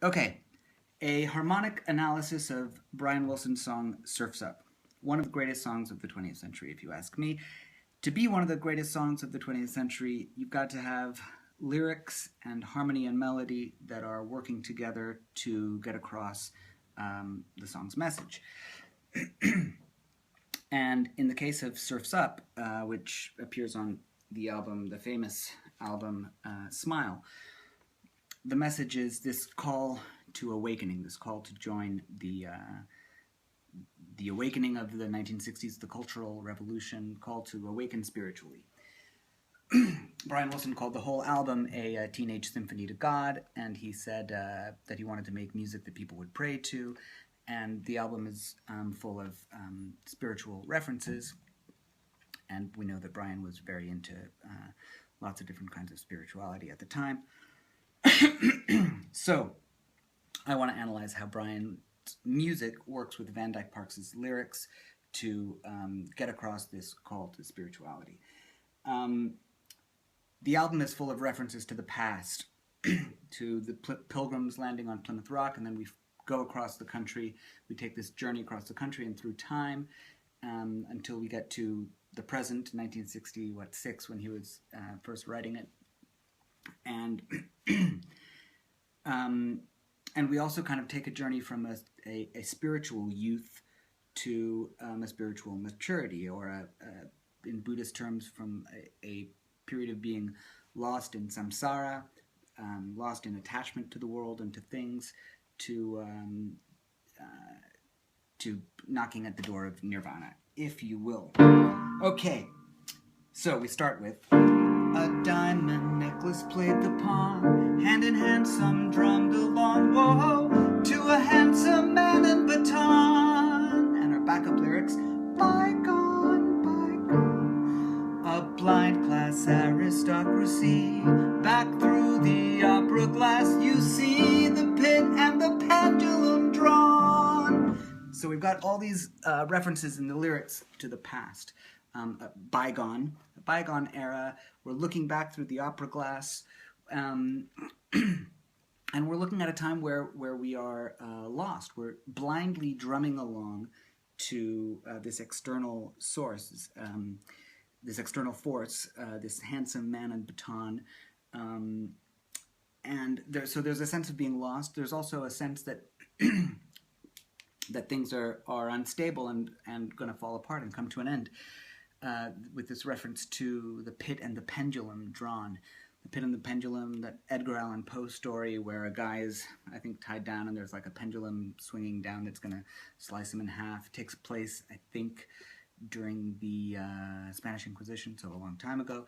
Okay, a harmonic analysis of Brian Wilson's song Surf's Up. One of the greatest songs of the 20th century, if you ask me. To be one of the greatest songs of the 20th century, you've got to have lyrics and harmony and melody that are working together to get across the song's message. And in the case of Surf's Up, which appears on the album, the famous album Smile, the message is this call to awakening, this call to join the awakening of the 1960s, the Cultural Revolution, call to awaken spiritually. Brian Wilson called the whole album a teenage symphony to God, and he said that he wanted to make music that people would pray to, and the album is full of spiritual references, and we know that Brian was very into lots of different kinds of spirituality at the time. So, I want to analyze how Brian's music works with Van Dyke Parks' lyrics to get across this call to spirituality. The album is full of references to the past, to the Pilgrims landing on Plymouth Rock, and then we go across the country. We take this journey across the country and through time until we get to the present, 1966, when he was first writing it. And we also kind of take a journey from a spiritual youth to a spiritual maturity, or in Buddhist terms, from a period of being lost in samsara, lost in attachment to the world and to things, to knocking at the door of nirvana, if you will. Okay, so we start with a diamond necklace played the pawn, hand in hand some drummed along, whoa, to a handsome man in baton. And our backup lyrics, bygone, bygone, a blind class aristocracy, back through the opera glass you see the pit and the pendulum drawn. So we've got all these references in the lyrics to the past. A bygone era. We're looking back through the opera glass, and we're looking at a time where we are lost. We're blindly drumming along to this external source, this external force, this handsome man in baton, and so there's a sense of being lost. There's also a sense that that things are unstable and going to fall apart and come to an end. With this reference to the pit and the pendulum drawn. The Pit and the Pendulum, that Edgar Allan Poe story where a guy is, I think, tied down and there's like a pendulum swinging down that's going to slice him in half. It takes place, I think, during the Spanish Inquisition, so a long time ago.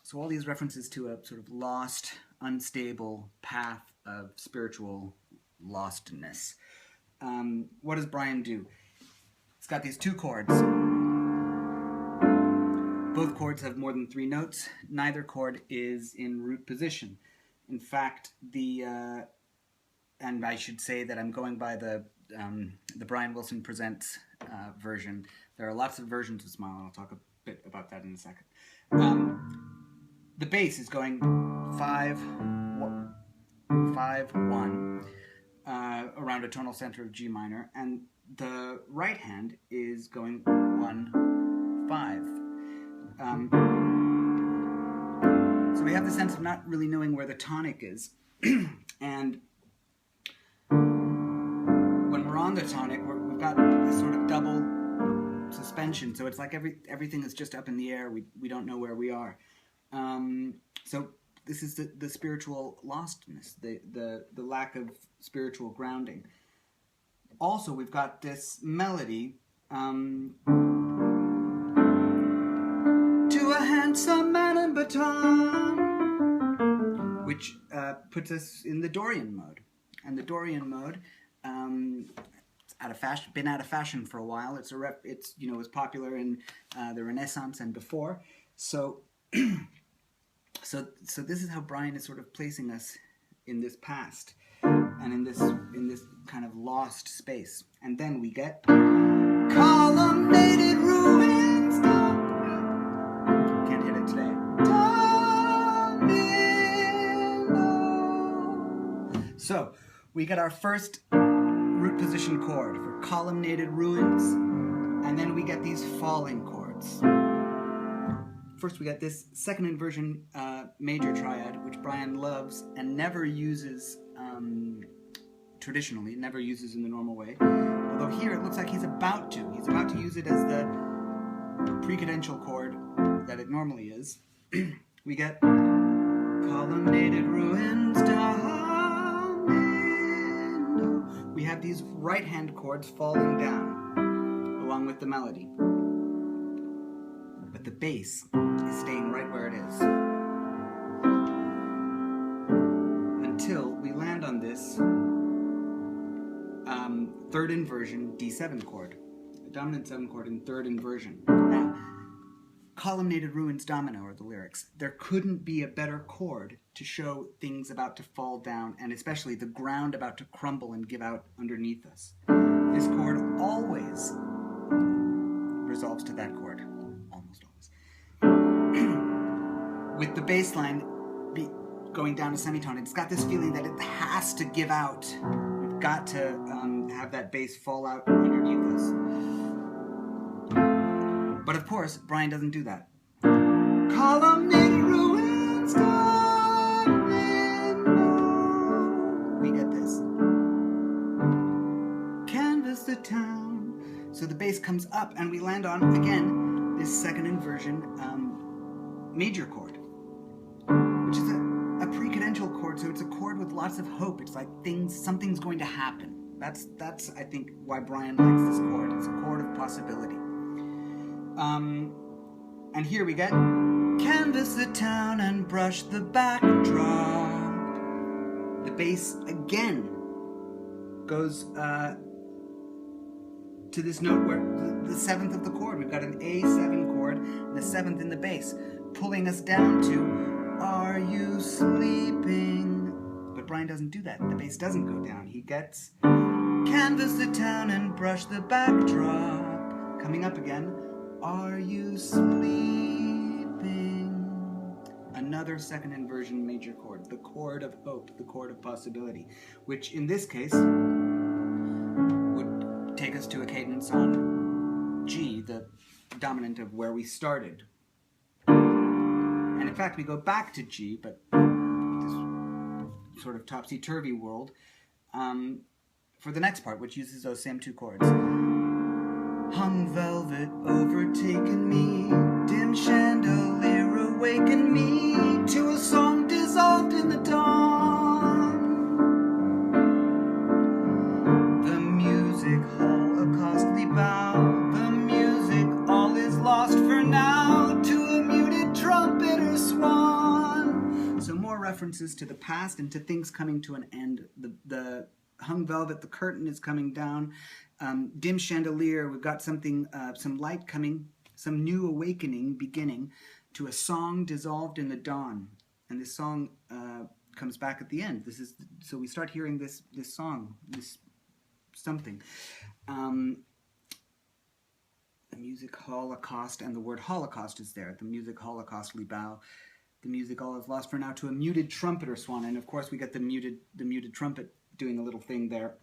So all these references to a sort of lost, unstable path of spiritual lostness. What does Brian do? It's got these two chords. Both chords have more than 3 notes. Neither chord is in root position. In fact, and I should say that I'm going by the Brian Wilson Presents version. There are lots of versions of Smile, and I'll talk a bit about that in a second. The bass is going 5, 1, around a tonal center of G minor, and the right hand is going 1, 5. So we have the sense of not really knowing where the tonic is, and when we're on the tonic, we've got this sort of double suspension. So it's like everything is just up in the air. We don't know where we are. So this is the spiritual lostness, the lack of spiritual grounding. Also, we've got this melody. To a handsome man in baton, which puts us in the Dorian mode. And the Dorian mode, it's been out of fashion for a while. It was popular in the Renaissance and before. So this is how Brian is sort of placing us in this past and in this kind of lost space. And then we get columnated ruins. Can't hit it today. So we get our first root position chord for columnated ruins, and then we get these falling chords. First we get this second inversion major triad, which Brian loves and never uses traditionally, never uses in the normal way. Although here it looks like he's about to. He's about to use it as the precadential chord that it normally is. We get columnated ruins down. We have these right hand chords falling down along with the melody. But the bass is staying right where it is. Until we land on this third inversion D7 chord. A dominant 7 chord in third inversion. Now, columnated ruins domino are the lyrics. There couldn't be a better chord to show things about to fall down, and especially the ground about to crumble and give out underneath us. This chord always resolves to that chord. Almost always. With the bass line going down a semitone, it's got this feeling that it has to give out. We've got to have that bass fall out underneath us. But of course, Brian doesn't do that. Columnated ruins darling, we get this. Canvas the town. So the bass comes up and we land on, again, this second inversion major chord, which is a precadential chord, so it's a chord with lots of hope. It's like something's going to happen. That's I think why Brian likes this chord. It's a chord of possibility. And here we get canvas the town and brush the backdrop. The bass again goes to this note where the seventh of the chord. We've got an A7 chord and the seventh in the bass, pulling us down to "Are you sleeping?" But Brian doesn't do that. The bass doesn't go down. He gets canvas the town and brush the backdrop. Coming up again, "Are you sleeping?" Another second inversion major chord, the chord of hope, the chord of possibility, which in this case would take us to a cadence on G, the dominant of where we started. And in fact, we go back to G, but this sort of topsy-turvy world, for the next part, which uses those same two chords. Hung velvet overtaken me, dim chandelier awakened me to a song dissolved in the dawn. The music hall a costly bow, the music all is lost for now to a muted trumpeter swan. So more references to the past and to things coming to an end. The hung velvet, the curtain is coming down. Dim chandelier, we've got something, some light coming, some new awakening beginning to a song dissolved in the dawn. And this song comes back at the end. So we start hearing this song, this something. The music holocaust, and the word holocaust is there. The music holocaustly bow. The music all is lost for now to a muted trumpeter swan. And of course we get the muted trumpet doing a little thing there.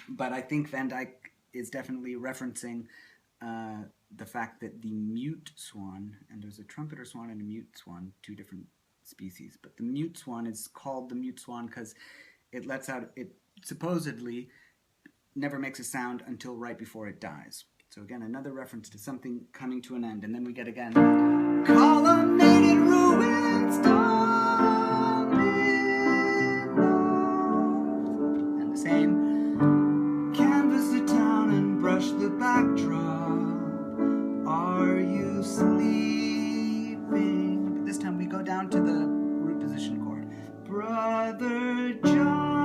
But I think Van Dyck is definitely referencing the fact that the mute swan, and there's a trumpeter swan and a mute swan, two different species, but the mute swan is called the mute swan because it lets out, it supposedly never makes a sound until right before it dies. So again, another reference to something coming to an end. And then we get again, columnated ruins darling, and the same. Brush the backdrop. Are you sleeping? But this time we go down to the root position chord. Brother John.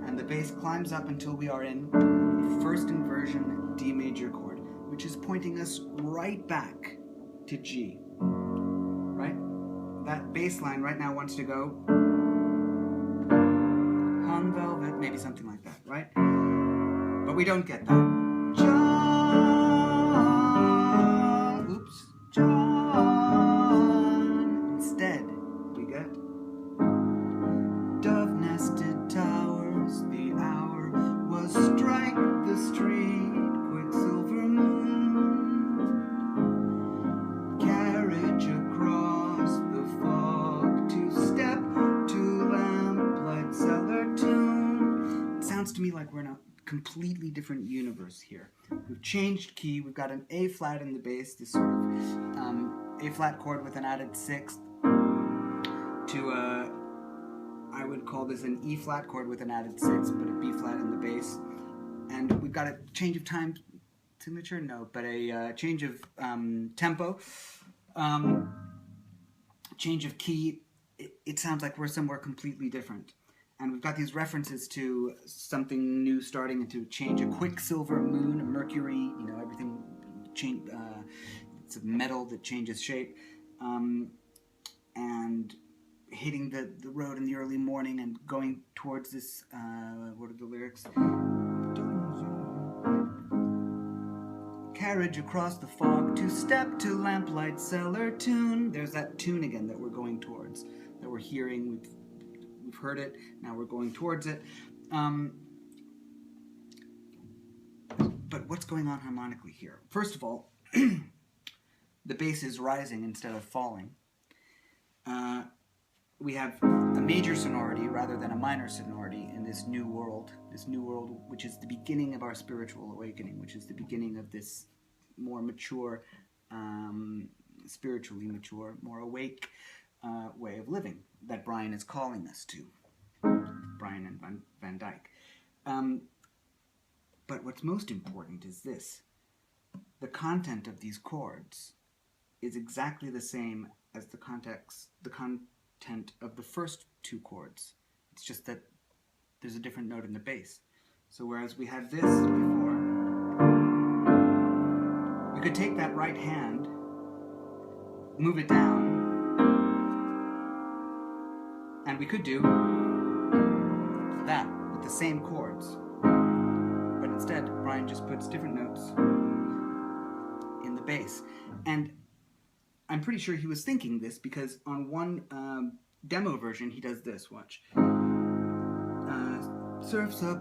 And the bass climbs up until we are in the first inversion D major chord, which is pointing us right back to G. Right? That bass line right now wants to go velvet, maybe something like that, right? But we don't get that. John, oops, John. Instead, we get to me like we're in a completely different universe here. We've changed key. We've got an A flat in the bass, this sort of A flat chord with an added sixth, to I would call this an E flat chord with an added sixth, but a B flat in the bass. And we've got a change of time signature, no, but a change of tempo, change of key. It sounds like we're somewhere completely different. And we've got these references to something new starting to change, a quicksilver moon, a Mercury, you know, everything change. It's a metal that changes shape, and hitting the road in the early morning and going towards this, what are the lyrics? Carriage across the fog, two-step to lamplight cellar tune. There's that tune again that we're going towards, that we're hearing. We've heard it, now we're going towards it. But what's going on harmonically here? First of all, the bass is rising instead of falling. We have a major sonority rather than a minor sonority in this new world which is the beginning of our spiritual awakening, which is the beginning of this more mature, spiritually mature, more awake way of living that Brian is calling us to. Brian and Van Dyke. But what's most important is this. The content of these chords is exactly the same as the content of the first two chords. It's just that there's a different note in the bass. So whereas we had this before, we could take that right hand, move it down, and we could do that with the same chords. But instead, Brian just puts different notes in the bass. And I'm pretty sure he was thinking this because on one demo version, he does this, watch. Surfs up,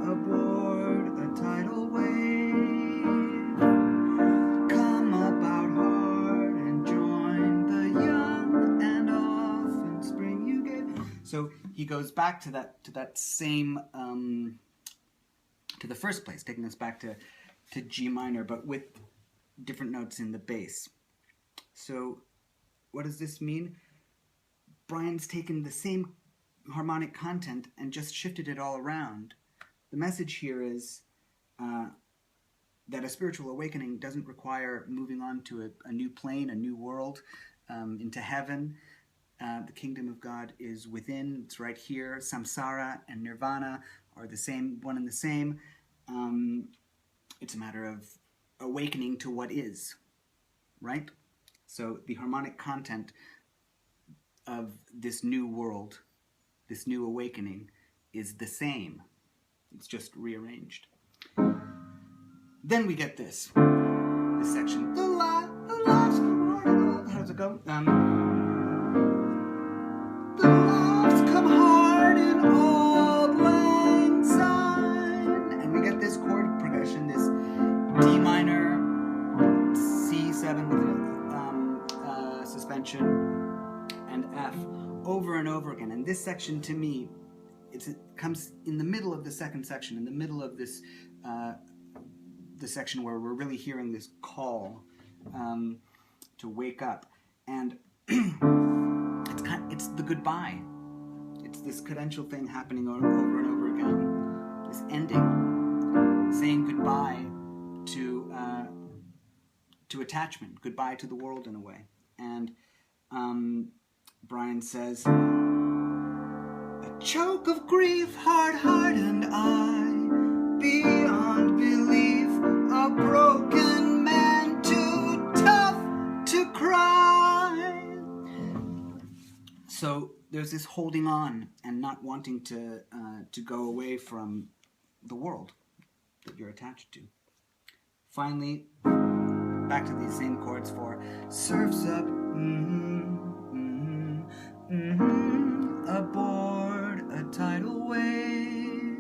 aboard a tidal wave, come about hard and join the young, and off in spring you get. So he goes back to that same, to the first place, taking us back to G minor, but with different notes in the bass. So what does this mean? Brian's taken the same harmonic content and just shifted it all around. The message here is that a spiritual awakening doesn't require moving on to a new plane, a new world, into heaven. The kingdom of God is within. It's right here. Samsara and nirvana are the same, one and the same. It's a matter of awakening to what is, right? So the harmonic content of this new world, this new awakening, is the same. It's just rearranged. Then we get this section. How does it go? The laughs come hard in Auld Lang Syne. And we get this chord progression, this D minor, C7 with a suspension, and F, over and over again. And this section, to me, it comes in the middle of the second section, in the middle of this, the section where we're really hearing this call to wake up. And it's the goodbye. It's this cadential thing happening over and over again. This ending, saying goodbye to attachment, goodbye to the world in a way. And Brian says, a choke of grief, hard-hardened eye, beyond belief, a broken man, too tough to cry. So there's this holding on and not wanting to go away from the world that you're attached to. Finally, back to these same chords for surfs up, aboard a tidal wave,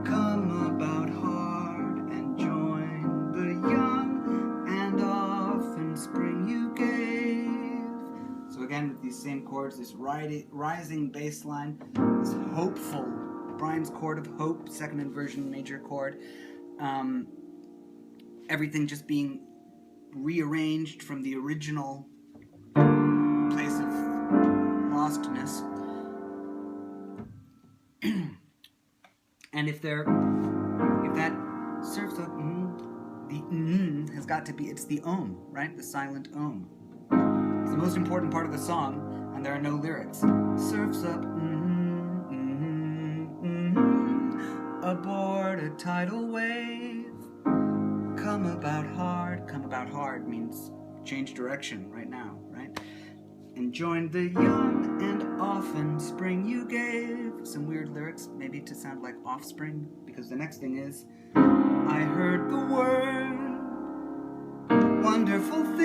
come about hard and join the young, and off in spring you gave. So again, with these same chords, this rising bass line, this hopeful, Brian's chord of hope, second inversion major chord, everything just being rearranged from the original place of lostness. And if that surfs up, the has got to be, it's the om, right? The silent om. It's the most important part of the song, and there are no lyrics. Surfs up, aboard a tidal wave. Come about hard. Come about hard means change direction right now, right? And joined the young and often spring you gave. Some weird lyrics, maybe to sound like offspring, because the next thing is, I heard the word, wonderful thing.